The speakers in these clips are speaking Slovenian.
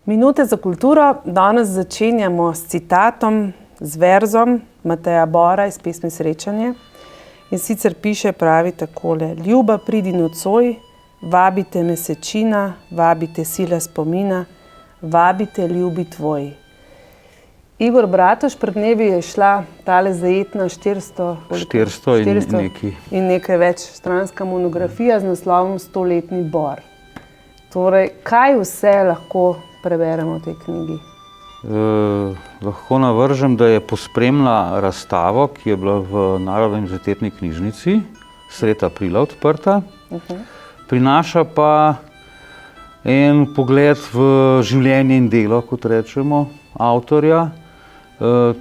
Minute za kulturo danes začenjamo s citatom, z verzom Mateja Bora iz pesmi Srečanje. In sicer piše, pravi takole: Ljuba, pridi nocoj, vabite mesečina, vabite sila spomina, vabite ljubi tvoji. Igor Bratož, pred dnevi je šla tale zajetna 400 in nekaj več stranska monografija z naslovom 100-letni Bor. Torej, kaj vse lahko preberemo v tej knjigi? Lahko navržem, da je pospremila razstavo, ki je bila v Narodni univerzitetni knjižnici sredi aprila odprta. Prinaša pa en pogled v življenje in delo, kot rečemo, avtorja.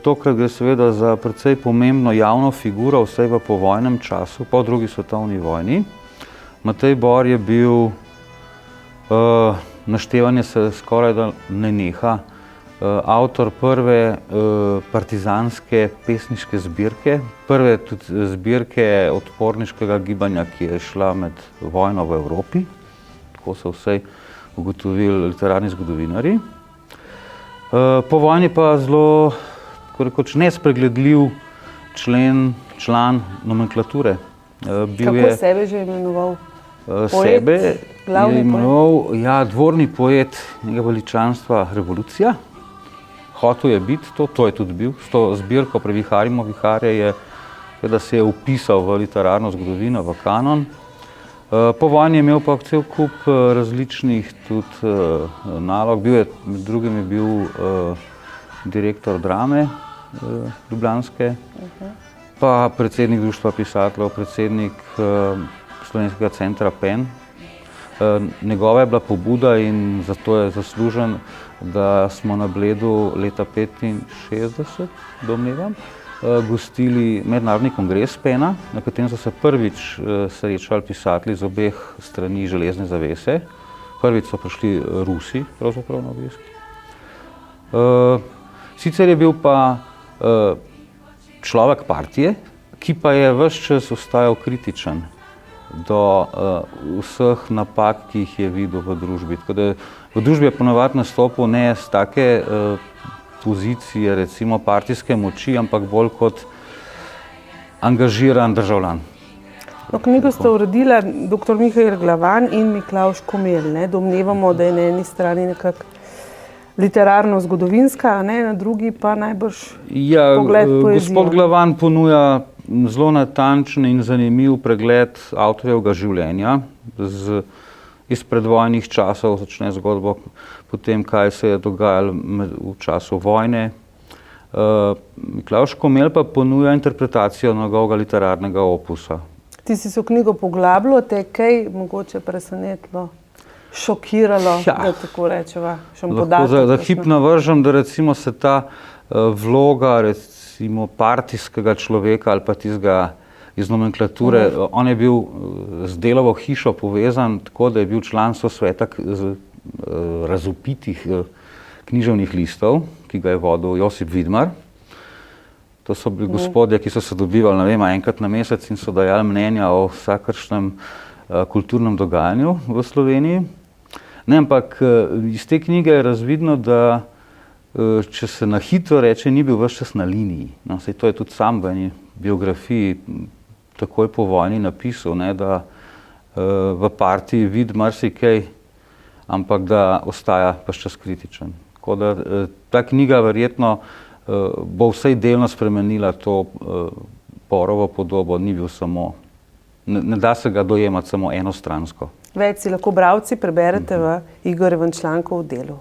Tokrat gre seveda za precej pomembno javno figuro, vsaj v povojnem času, po drugi svetovni vojni. Matej Bor je bil, naštevanje se skoraj da ne neha, avtor prve partizanske pesniške zbirke, prve tudi zbirke odporniškega gibanja, ki je šla med vojno v Evropi. Tako so vsaj ugotovili literarni zgodovinarji. Po vojni pa zelo, tako rekoč, nespregledljiv član nomenklature. Kako sebe že imenoval? Sebe je imenoval, ja, dvorni poet njegovega veličanstva Revolucija. Hotel je biti to je tudi bil. S to zbirko Previharimo viharje je, da se je vpisal v literarno zgodovino, v kanon. Po vojni je imel pa cel kup različnih tudi nalog. Med drugim je bil direktor Drame ljubljanske, pa predsednik Društva pisateljev, predsednik Slovenskega centra PEN. Njegova je bila pobuda in zato je zaslužen, da smo na Bledu leta 1965, domnevam, gostili mednarodni kongres PEN-a, na katerem so se prvič srečali pisatelji z obeh strani železne zavese. Prvič so prišli Rusi, pravzaprav na obisk. Sicer je bil pa človek partije, ki pa je ves čas ostajal kritičen do vseh napak, ki jih je videl v družbi. Tako da v družbi je ponavadi nastopil ne z take pozicije, recimo partijske moči, ampak bolj kot angažiran državljan. No, knjigo sta uredila dr. Mihael Glavan in Miklavž Komelj. Domnevamo, da je na eni strani nekako literarno-zgodovinska, na drugi pa najbrž pogled poezijo. Gospod Glavan ponuja zelo natančen in zanimiv pregled avtorjevega življenja iz predvojnih časov, začne zgodbo potem, kaj se je dogajalo v času vojne. Miklavž Komelj pa ponuja interpretacijo njegovega literarnega opusa. Ti si se v knjigo poglabljal, te kaj mogoče presenetilo, šokiralo, da tako rečeva, še podatek? Lahko za hip navržem, da recimo se ta vloga recimo partijskega človeka ali pa tistega iz nomenklature, on je bil z Delovo hišo povezan tako, da je bil član sosveta razvpitih književnih listov, ki ga je vodil Josip Vidmar. To so bili gospodje, ki so se dobivali, ne vem, enkrat na mesec in so dajali mnenja o vsakršnem kulturnem dogajanju v Sloveniji. Ampak iz te knjige je razvidno, da če se na hitro reče, ni bil ves čas na liniji. Saj to je tudi sam v eni biografiji takoj po vojni napisal, da v partiji vidi marsikaj, ampak da ostaja ves čas kritičen. Tako da ta knjiga verjetno bo vsaj delno spremenila to Borovo podobo, ni bil samo, ne da se ga dojemati samo enostransko. Več si lahko bralci preberete v Igorjevem članku v Delu.